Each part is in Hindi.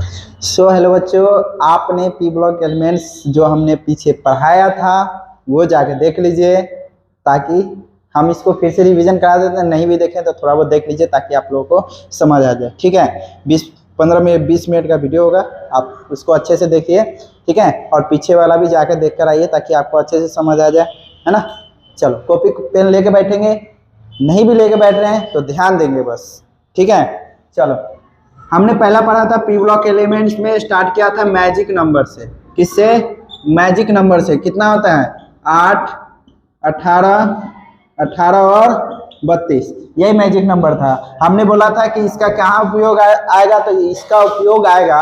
हेलो बच्चों, आपने पी ब्लॉक एलिमेंट्स जो हमने पीछे पढ़ाया था वो जाके देख लीजिए, ताकि हम इसको फिर से रिवीजन करा देते हैं। नहीं भी देखें तो थोड़ा बहुत देख लीजिए ताकि आप लोगों को समझ आ जाए। ठीक है, 20 मिनट का वीडियो होगा, आप उसको अच्छे से देखिए। ठीक है, और पीछे वाला भी जाकर देख कर आइए ताकि आपको अच्छे से समझ आ जाए, है ना। चलो, कॉपी पेन लेके बैठेंगे, नहीं भी लेके बैठ रहे हैं तो ध्यान देंगे बस। ठीक है, चलो। हमने पहला पढ़ा था पी ब्लॉक एलिमेंट्स में, स्टार्ट किया था मैजिक नंबर से। किससे? मैजिक नंबर से। कितना होता है? 8, 18, 18 और 32, यही मैजिक नंबर था। हमने बोला था कि इसका कहाँ उपयोग आएगा, तो इसका उपयोग आएगा,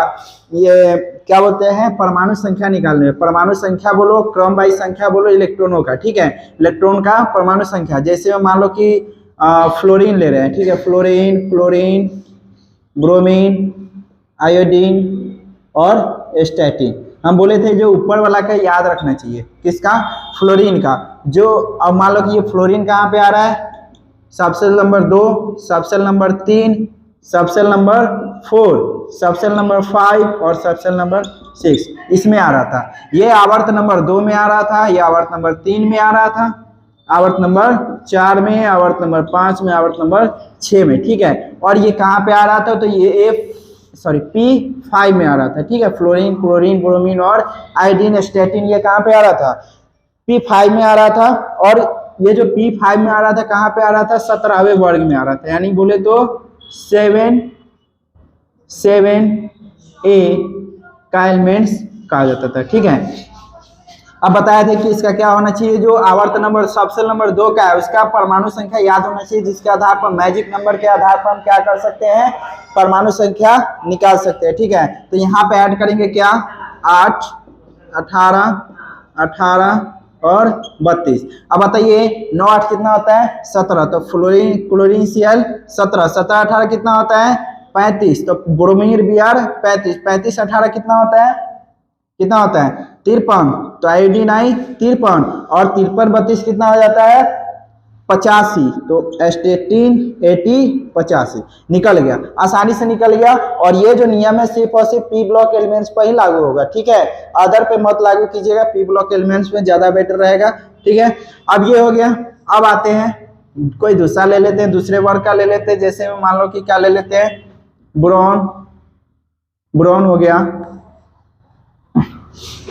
ये क्या बोलते हैं, परमाणु संख्या निकालने में। परमाणु संख्या बोलो, क्रम वाइज संख्या बोलो इलेक्ट्रॉनों का। ठीक है, इलेक्ट्रॉन का परमाणु संख्या। जैसे मान लो कि फ्लोरीन ले रहे हैं। ठीक है, फ्लोरीन, क्लोरीन, ब्रोमीन, आयोडीन और स्टैटिन। हम बोले थे जो ऊपर वाला का याद रखना चाहिए। किसका? फ्लोरीन का। जो अब मान लो कि ये फ्लोरीन कहाँ पे आ रहा है, subshell number 2, subshell number 3, subshell number 4, subshell number 5 और सबसेल नंबर 6, इसमें आ रहा था। ये आवर्त नंबर 2 में आ रहा था, ये आवर्त नंबर 3 में आ रहा था, आवर्त नंबर 4 में, आवर्त नंबर 5 में, आवर्त नंबर 6 में। ठीक है, और ये कहाँ पे आ रहा था, तो ये P5 में आ रहा था। ठीक है, फ्लोरीन, क्लोरीन, ब्रोमीन और आयोडीन, स्टैटिन, ये कहाँ पे आ रहा था? P5 में आ रहा था। और ये जो P5 में आ रहा था कहाँ पे आ रहा था? 17वें वर्ग में आ रहा था, यानी बोले तो 7A का एलिमेंट्स कहा जाता था। ठीक है, अब बताया था कि इसका क्या होना चाहिए, जो आवर्त नंबर सबसेल नंबर 2 का है उसका परमाणु संख्या याद होना चाहिए, जिसके आधार पर मैजिक नंबर के आधार पर हम क्या कर सकते हैं, परमाणु संख्या निकाल सकते हैं। ठीक है, तो यहाँ पे ऐड करेंगे क्या, 8, 18, 18 और 32। अब बताइए 9, 8 कितना होता है? 17। तो फ्लोरीन, क्लोरीन, Cl 17, 17, 18 कितना होता है? 35। तो ब्रोमीन, Br 35, 35, 18 कितना होता है? कितना होता है? 53। तो आयोडीन आई 53 और 53, 32 कितना हो जाता है? 85। तो स्टैटिन 80, 85 निकल गया, आसानी से निकल गया। और ये जो नियम है सिर्फ और सिर्फ पी ब्लॉक एलिमेंट्स पर ही लागू होगा। ठीक है, अदर पे मत लागू कीजिएगा, पी ब्लॉक एलिमेंट्स में ज्यादा बेटर रहेगा। ठीक है, अब ये हो गया। अब आते हैं, कोई दूसरा ले लेते हैं, दूसरे वर्ग का ले लेते हैं। जैसे मान लो कि क्या ले लेते हैं, बोरॉन, बोरॉन हो गया,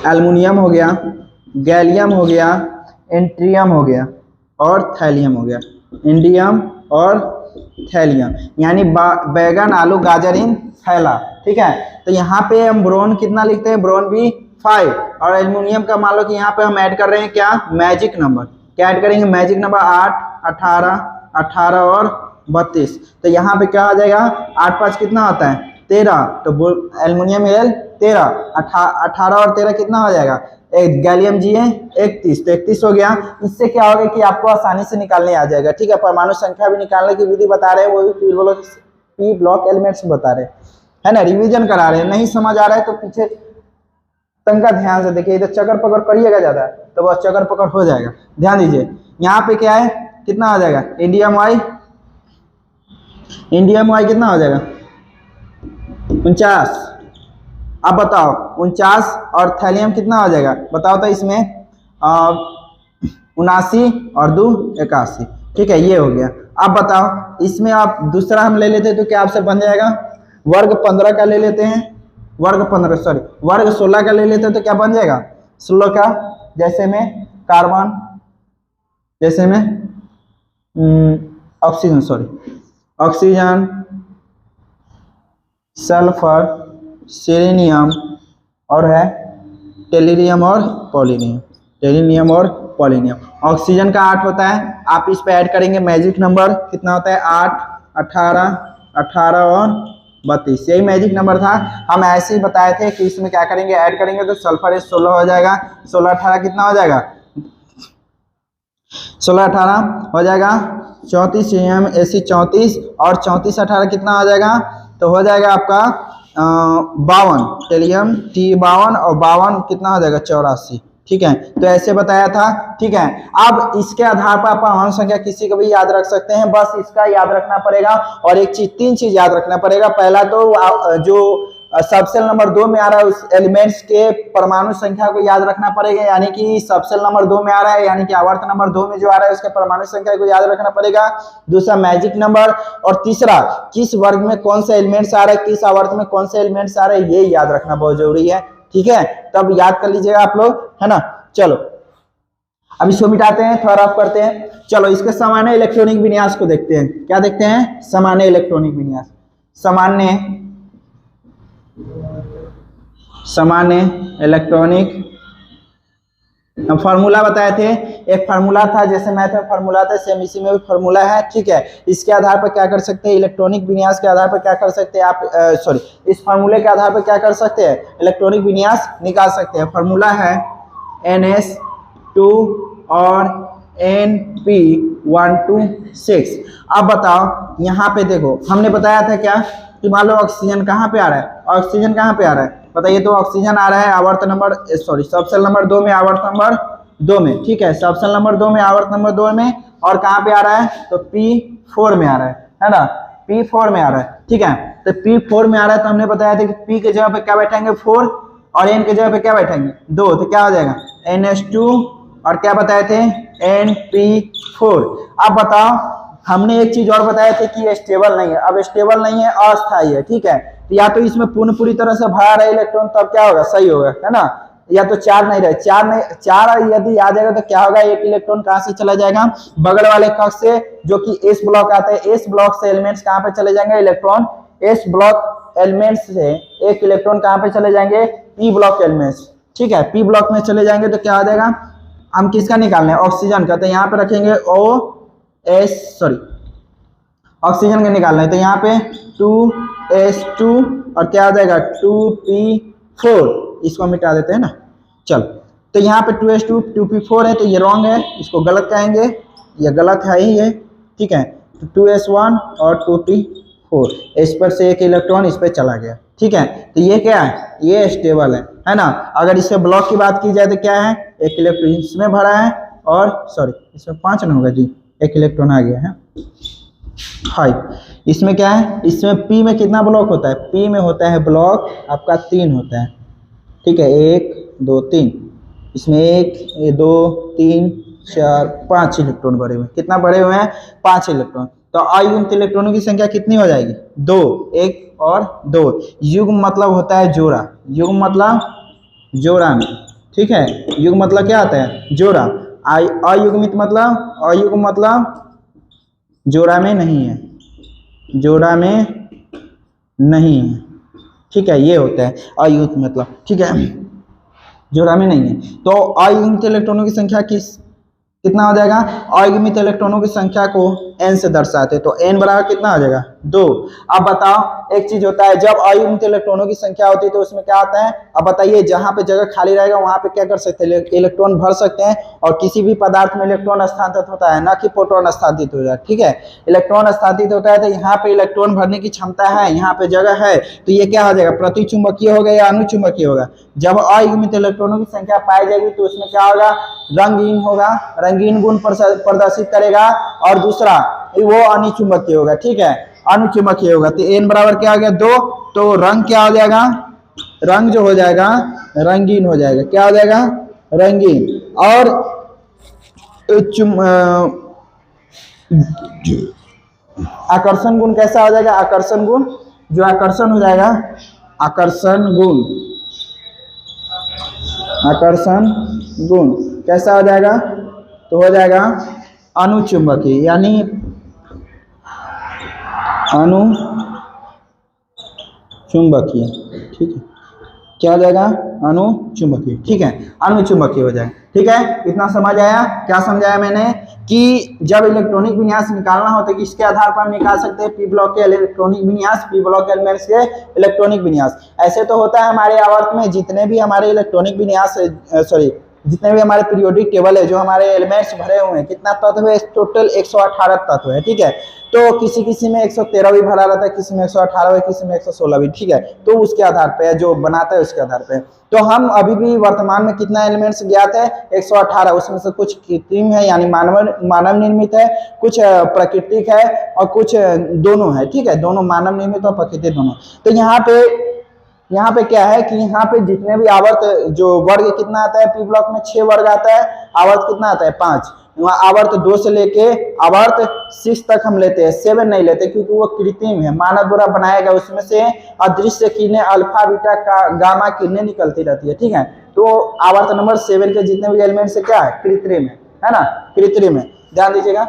एल्युमिनियम हो गया, गैलियम हो गया, एंट्रियम हो गया और थैलियम हो गया। इंडियम और थैलियम, यानी बैगन, आलू, गाजर इन थैला। ठीक है, तो यहाँ पे हम बोरॉन कितना लिखते हैं, बोरॉन भी 5। और एल्युमिनियम का मान लो कि यहाँ पे हम ऐड कर रहे हैं क्या, मैजिक नंबर। क्या ऐड करेंगे? मैजिक नंबर 8, 18, 18 और 32। तो यहाँ पे क्या आ जाएगा, 8, 5 कितना होता है? 13। तो एल्युमिनियम एल 13, 18 और 13 कितना हो जाएगा? एक गैलियम जी है 31, तो 31 हो गया। इससे क्या होगा कि आपको आसानी से निकालने आ जाएगा। ठीक है, परमाणु संख्या भी निकालने की विधि बता रहे हैं, वो भी पी ब्लॉक एलिमेंट्स बता रहे हैं, है ना, रिवीजन करा रहे हैं। नहीं समझ आ रहा है तो पीछे तंका ध्यान से देखिए, इधर चक्कर पकड़ करिएगा ज्यादा तो बस चक्कर पकड़ हो जाएगा। ध्यान दीजिए, यहाँ पे क्या है, कितना आ जाएगा? इंडियम वाई, इंडियम वाई कितना हो जाएगा? 49। अब बताओ 49 और थैलियम कितना हो जाएगा? बताओ तो इसमें 79 और 2 81। ठीक है, ये हो गया। अब बताओ इसमें आप दूसरा हम ले लेते तो क्या आपसे बन जाएगा, वर्ग 15 का ले लेते हैं, वर्ग 16 का ले लेते हैं तो क्या बन जाएगा? 16 का। जैसे में कार्बन, जैसे में ऑक्सीजन, सल्फर, सेलेनियम और है टेलिनियम और पॉलिनियम। टेलिनियम और पॉलिनियम। ऑक्सीजन का 8 होता है, आप इस पे ऐड करेंगे मैजिक नंबर, कितना होता है? 8, 18, 18 और 32, यही मैजिक नंबर था। हम ऐसे ही बताए थे कि इसमें क्या करेंगे, ऐड करेंगे तो सल्फर 16 हो जाएगा। 16, 18 कितना हो जाएगा? 16, 18 हो जाएगा 34, Ac 34 और 34, 18 कितना हो जाएगा? तो हो जाएगा आपका 52, टेलियम T52 और 52 कितना हो जाएगा? 84। ठीक है, तो ऐसे बताया था। ठीक है, अब इसके आधार पर आप परमाणु संख्या किसी को भी याद रख सकते हैं, बस इसका याद रखना पड़ेगा। और एक चीज, 3 चीज याद रखना पड़ेगा। पहला तो जो सबसेल नंबर 2 में आ रहा है उस एलिमेंट्स के परमाणु संख्या को याद रखना पड़ेगा, यानी कि सबसेल नंबर 2 में आ रहा है, यानी कि आवर्त नंबर 2 में जो आ रहा है उसके परमाणु संख्या को याद रखना पड़ेगा। दूसरा मैजिक नंबर, और तीसरा किस वर्ग में कौन सा एलिमेंट्स आ रहा है, किस आवर्त में कौन सा एलिमेंट्स आ रहा है, ये याद रखना बहुत जरूरी है। ठीक है, तब याद कर लीजिएगा आप लोग, है ना। चलो अब इसको मिटाते हैं, थोड़ा रफ करते हैं। चलो इसके सामान्य इलेक्ट्रॉनिक विन्यास को देखते हैं। क्या देखते हैं? सामान्य इलेक्ट्रॉनिक विन्यास। सामान्य इलेक्ट्रॉनिक फार्मूला बताए थे, एक फार्मूला था, जैसे मैथ में फार्मूला था सेम इसी में भी फार्मूला है। ठीक है, इसके आधार पर क्या कर सकते हैं, इलेक्ट्रॉनिक विन्यास के आधार पर क्या कर सकते हैं आप, सॉरी इस फार्मूले के आधार पर क्या कर सकते हैं, इलेक्ट्रॉनिक विन्यास निकाल सकते हैं। फार्मूला है NS2 और NP126। अब बताओ यहाँ पे देखो, हमने बताया था क्या कि मान लो ऑक्सीजन कहाँ पे आ रहा है, ऑक्सीजन कहाँ पे आ रहा है बताइए। तो ऑक्सीजन आ रहा है आवर्त नंबर सबसेल नंबर 2 में, आवर्त नंबर 2 में। ठीक है, सबसेल नंबर 2 में, आवर्त नंबर 2 में, और कहाँ पे आ रहा है, तो P4 में आ रहा है ना, P4 में आ रहा है। ठीक है, तो P4 में आ रहा है, तो हमने बताया था कि P के जगह पे क्या बैठेंगे 4, और N के जगह पे क्या बैठेंगे 2, तो क्या हो जाएगा NS2, और क्या बताए थे NP4। अब बताओ, हमने एक चीज और बताया था कि ये स्टेबल नहीं है। अब स्टेबल नहीं है, अस्थायी है। ठीक है, तो या तो इसमें पूरी तरह से भरा रहे इलेक्ट्रॉन, तब क्या होगा, सही होगा, है ना। या तो चार नहीं रहे, चार यदि आ जाएगा तो क्या होगा, एक इलेक्ट्रॉन कहां से चला जाएगा, बगल वाले कक्ष से, जो कि एस ब्लॉक आता है। एस ब्लॉक से एलिमेंट्स कहां पे चले जाएंगे, इलेक्ट्रॉन एस ब्लॉक एलिमेंट्स से एक इलेक्ट्रॉन कहां पे चले जाएंगे, पी ब्लॉक एलिमेंट्स। ठीक है, पी ब्लॉक में चले जाएंगे, तो क्या आ जाएगा, हम किसका निकालना है, ऑक्सीजन का। तो यहाँ पे रखेंगे ऑक्सीजन का निकालना है, तो यहाँ पे 2s2 और क्या आ जाएगा 2p4, इसको मिटा देते हैं ना। चल, तो यहाँ पे 2s2 2p4 है, तो ये रॉन्ग है, इसको गलत कहेंगे, ये गलत है ही है। ठीक है, तो 2s1 और 2p4, इस पर से एक इलेक्ट्रॉन इस पर चला गया। ठीक है, तो ये क्या है, ये स्टेबल है ना। अगर इससे ब्लॉक की बात की जाए तो क्या है, एक इलेक्ट्रॉन इसमें भरा है, और सॉरी इसमें 5 न होगा जी, एक इलेक्ट्रॉन आ गया है 5। इसमें क्या है, इसमें P में कितना ब्लॉक होता है, P में होता है ब्लॉक आपका 3 होता है। ठीक है, 1 2 3, इसमें 1 2 3 4 5 इलेक्ट्रॉन भरे हुए हैं। कितना भरे हुए हैं, 5 इलेक्ट्रॉन। तो अयुग्मित इलेक्ट्रॉनों की संख्या कितनी हो जाएगी, 2, 1 और 2। युग्म मतलब होता है जोड़ा, युग्म मतलब जोड़ा में। ठीक है, युग्म मतलब क्या आता है, जोड़ा। अयुग्मित मतलब जोड़ा में नहीं है, जोड़ा में नहीं है। ठीक है, ये होता है अयुग्मित मतलब। ठीक है, जोड़ा में नहीं है। तो अयुग्मित इलेक्ट्रॉनों की संख्या कितना हो जाएगा, अयुग्मित इलेक्ट्रॉनों की संख्या को n से दर्शाते हैं, तो n बराबर कितना हो जाएगा 2। अब बताओ, एक चीज होता है, जब अयुग्मित इलेक्ट्रॉनों की संख्या होती है तो उसमें क्या आता है, अब बताइए, जहां पे जगह खाली रहेगा वहां पे क्या कर सकते हैं, इलेक्ट्रॉन भर सकते हैं। और किसी भी पदार्थ में इलेक्ट्रॉन स्थानांतरित होता है, ना कि प्रोटॉन स्थानांतरित होता है। ठीक है, इलेक्ट्रॉन स्थानांतरित होता है, तो यहाँ पे इलेक्ट्रॉन भरने की क्षमता है, यहाँ पे जगह है, तो ये क्या हो जाएगा, प्रतिचुंबकीय होगा या अनुचुंबकीय होगा। जब अयुग्मित इलेक्ट्रॉनों की संख्या पाई जाएगी तो उसमें क्या होगा, रंगीन होगा, रंगीन गुण प्रदर्शित करेगा, और दूसरा वो अनिचुंबकीय होगा। ठीक है, अनुचुंबकीय होगा। तो n बराबर क्या हो गया 2, तो रंग क्या हो जाएगा, रंग जो हो जाएगा रंगीन हो जाएगा। क्या हो जाएगा, रंगीन। और आकर्षण गुण कैसा हो जाएगा, आकर्षण गुण, जो आकर्षण हो जाएगा, आकर्षण गुण कैसा हो जाएगा, तो हो जाएगा अनुचुंबकीय, यानी अनुचुंबकीय। ठीक है, क्या हो जाएगा, अनुचुंबकीय। ठीक है, अनुचुंबकीय हो जाएगा। ठीक है, इतना समझ आया। क्या समझाया मैंने, कि जब इलेक्ट्रॉनिक विन्यास निकालना होता है कि इसके आधार पर हम निकाल सकते हैं पी ब्लॉक के इलेक्ट्रॉनिक विन्यास, पी ब्लॉक एलिमेंट्स के इलेक्ट्रॉनिक विन्यास। ऐसे तो होता है हमारे आवर्त में जितने भी हमारे इलेक्ट्रॉनिक विन्यास, जितने भी हमारे पीरियोडिक टेबल है, जो हमारे एलिमेंट्स भरे हुए हैं, कितना तत्व है, टोटल 118 तत्व है। ठीक है, तो किसी में 113 भी भरा रहता है, किसी में 118 है, किसी में 116 भी। ठीक है, तो उसके आधार पे जो बनाता है उसके आधार पे। तो हम अभी भी वर्तमान में कितना एलिमेंट्स ज्ञात है, 118। उसमें से कुछ कृत्रिम है, यानी मानव निर्मित है, कुछ प्राकृतिक है, और कुछ दोनों है। ठीक है, दोनों मानव निर्मित और प्राकृतिक दोनों। तो यहाँ पे यहाँ पे क्या है कि यहाँ पे जितने भी आवर्त जो वर्ग कितना आता है पी ब्लॉक में 6 वर्ग आता है, आवर्त कितना आता है 5। वहाँ आवर्त 2 से लेके आवर्त 6 तक हम लेते हैं, 7 नहीं लेते क्योंकि वो कृत्रिम है, मानव द्वारा बनाया गया, उसमें से अदृश्य किरणें अल्फा बीटा का गामा किरणें निकलती रहती है, ठीक है। तो आवर्त नंबर 7 के जितने भी एलिमेंट है क्या है, कृत्रिम है ना, कृत्रिम है, ध्यान दीजिएगा।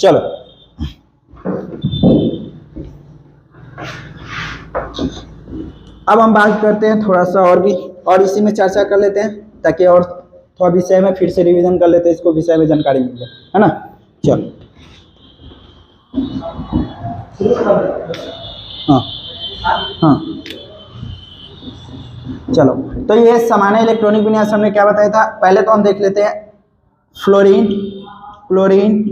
चलो अब हम बात करते हैं थोड़ा सा और भी, और इसी में चर्चा कर लेते हैं ताकि और थोड़ा विषय में फिर से रिवीजन कर लेते हैं, इसको विषय में जानकारी मिल जाए, है ना। चलो हाँ हाँ चलो, तो ये सामान्य इलेक्ट्रॉनिक विन्यास हमने क्या बताया था, पहले तो हम देख लेते हैं फ्लोरीन, क्लोरीन,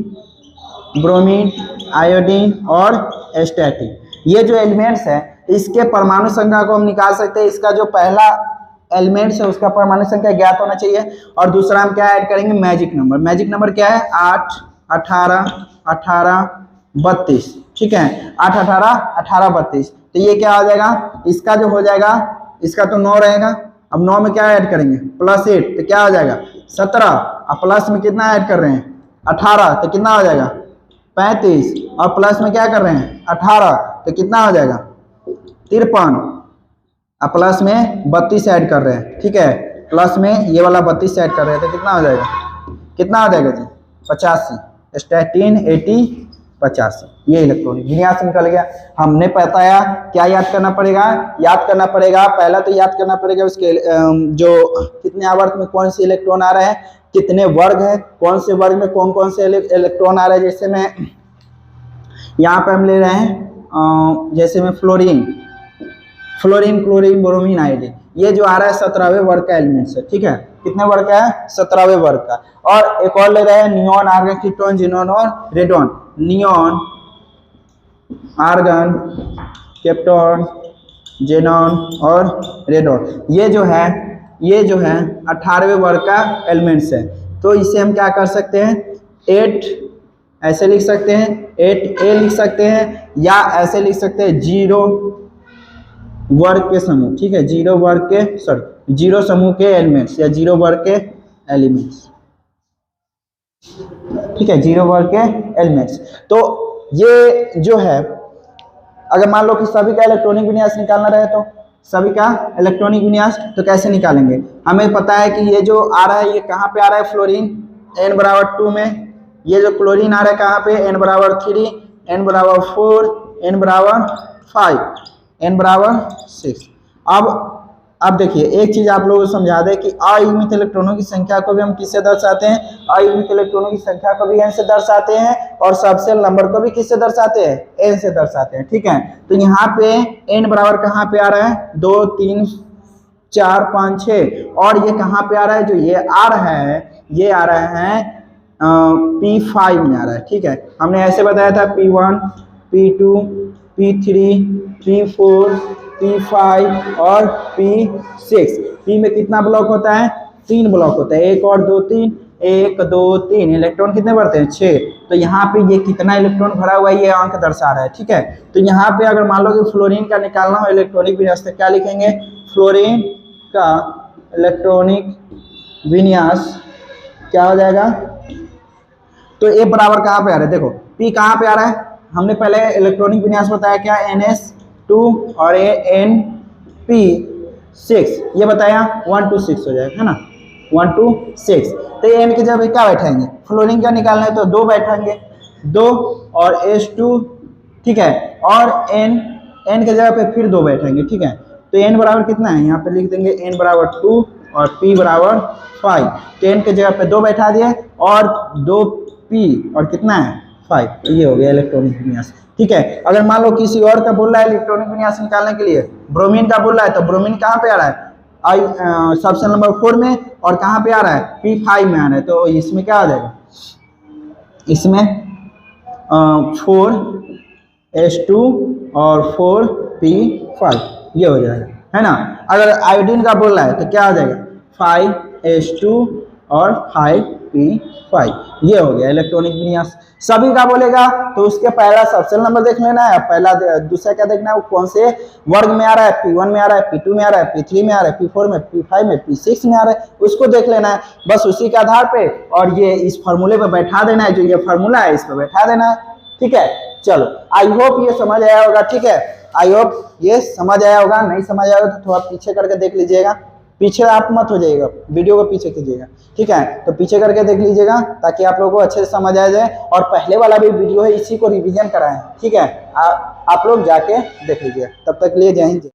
ब्रोमीन, आयोडीन और स्टैटिन। ये जो एलिमेंट्स है इसके परमाणु संख्या को हम निकाल सकते हैं। इसका जो पहला एलिमेंट्स है उसका परमाणु संख्या ज्ञात होना चाहिए, और दूसरा हम क्या ऐड करेंगे, मैजिक नंबर। मैजिक नंबर क्या है, 8, 18, 18, 32, ठीक है, 8, 18, 18, 32। तो ये क्या हो जाएगा, इसका जो हो जाएगा, इसका तो 9 रहेगा, अब 9 में क्या ऐड करेंगे, +8, तो क्या हो जाएगा 17, और प्लस में कितना ऐड कर रहे हैं 18, तो कितना हो जाएगा 35, और प्लस में क्या कर रहे हैं 18, तो कितना हो जाएगा 53, और प्लस में 32 ऐड कर रहे हैं, ठीक है, प्लस में ये वाला 32 ऐड कर रहे हैं, तो कितना हो जाएगा, कितना हो जाएगा जी 85, स्टैटिन 80, 85। ये इलेक्ट्रॉनिक विन्यास निकल गया। हमने बताया क्या याद करना पड़ेगा, याद करना पड़ेगा, पहला तो याद करना पड़ेगा उसके जो कितने आवर्त में कौन से इलेक्ट्रॉन आ रहे हैं, कितने वर्ग है, कौन से वर्ग में कौन कौन से इलेक्ट्रॉन आ रहे हैं। जैसे मैं यहाँ पे हम ले रहे हैं, जैसे में फ्लोरीन, क्लोरीन, ब्रोमीन, आयोडीन, ये जो आ रहा है 17वें वर्ग का एलिमेंट्स है, ठीक है, कितने वर्ग का है 17वें वर्ग का। और एक और ले रहे हैं नियॉन, आर्गन, कीटोन, जिनोन और रेडोन। नियॉन, आर्गन, केप्टॉन, जेनॉन और रेडोन, ये जो है 18वें वर्ग का एलिमेंट्स है। तो इसे हम क्या कर सकते हैं, 8 ऐसे लिख सकते हैं, 8A लिख सकते हैं, या ऐसे लिख सकते हैं 0 वर्ग के समूह, ठीक है, 0 वर्ग के 0 समूह के एलिमेंट्स, या 0 वर्ग के एलिमेंट्स, ठीक है, 0 वर्ग के एलिमेंट्स। तो ये जो है, अगर मान लो कि सभी का इलेक्ट्रॉनिक विन्यास निकालना रहे, तो सभी का इलेक्ट्रॉनिक विन्यास तो कैसे निकालेंगे, हमें पता है कि ये जो आ रहा है ये कहाँ पे आ रहा है, फ्लोरीन n = 2 में, ये जो क्लोरीन आ रहा है कहाँ पे, n = 3, n = 4, n = 5, n = 6। अब देखिए एक चीज आप लोगों को समझा दें कि अयुग्मित इलेक्ट्रॉनों की संख्या को भी हम किससे दर्शाते हैं, अयुग्मित इलेक्ट्रॉनों की संख्या को भी n से दर्शाते हैं, और सबसेल नंबर को भी किससे दर्शाते हैं, n से दर्शाते हैं, ठीक है। तो यहाँ पे n बराबर कहाँ पे आ रहा है, 2, 3, 4, 5, 6, और ये कहाँ पे आ रहा है, जो ये आ रहा है, ये आ रहा है P5 में आ रहा है, ठीक है। हमने ऐसे बताया था P1, P2, P3, P4, P5 और P6। P में कितना ब्लॉक होता है, 3 ब्लॉक होता है, 1 और 2, 3, 1, 2, 3, इलेक्ट्रॉन कितने बढ़ते हैं 6। तो यहाँ पे ये कितना इलेक्ट्रॉन भरा हुआ है ये अंक दर्शा रहा है, ठीक है। तो यहाँ पे अगर मान लो कि फ्लोरीन का निकालना हो इलेक्ट्रॉनिक विन्यास, क्या लिखेंगे, फ्लोरीन का इलेक्ट्रॉनिक विन्यास क्या हो जाएगा, तो ए बराबर कहाँ पे आ रहा है, देखो P कहाँ पे आ रहा है, हमने पहले इलेक्ट्रॉनिक विन्यास बताया क्या, NS2 और NP6, ये बताया 1 to 6 हो जाएगा, है ना, 1 to 6। तो N की जगह क्या बैठाएंगे, फ्लोरीन का निकालना है तो 2 बैठाएंगे, 2 और H2, ठीक है, और N की जगह पे फिर 2 बैठाएंगे, ठीक है। तो N बराबर कितना है, यहाँ पे लिख देंगे N = 2 और P = 5। तो N की जगह पे 2 बैठा दिए, और 2P और कितना है 5, तो ये हो गया इलेक्ट्रॉनिक विन्यास, ठीक है। अगर मान लो किसी और का बोल रहा है इलेक्ट्रॉनिक विन्यास निकालने के लिए, ब्रोमीन का बोल रहा है, तो ब्रोमीन कहाँ पे आ रहा है, सबसेल नंबर 4 में, और कहाँ पे आ रहा है, P5 में आ रहा है। तो इसमें क्या आ जाएगा, इसमें 4H2 और 4P5 ये हो जाएगा, है ना। अगर आयोडीन का बोल रहा है तो क्या आ जाएगा, 5H2 और 5 P5 ये हो गया इलेक्ट्रॉनिक विन्यास। सभी का बोलेगा तो उसके पहला सबसेल नंबर देख लेना है, पहला दूसरा क्या देखना है, वो कौन से वर्ग में आ रहा है, P1 में आ रहा है, P2 में आ रहा है, P3 में आ रहा है, P4 में, P5 में, P6 में आ रहा है, उसको देख लेना है बस उसी के आधार पे। और ये इस फार्मूले पे बैठा देना है, जो ये फार्मूला है इस पे बैठा देना है। ठीक है, चलो आई होप ये समझ आया होगा। ठीक है, आई होप ये समझ आया होगा। नहीं समझ आया तो थोड़ा पीछे करके देख लीजिएगा, पीछे आप मत हो जाइएगा, वीडियो को पीछे कीजिएगा। ठीक है, तो पीछे करके देख लीजिएगा ताकि आप लोगों को अच्छे से समझ आ जाए। और पहले वाला भी वीडियो है, इसी को रिवीजन कराएं। ठीक है, आप लोग जाके देख लीजिए। तब तक के लिए जय हिंद।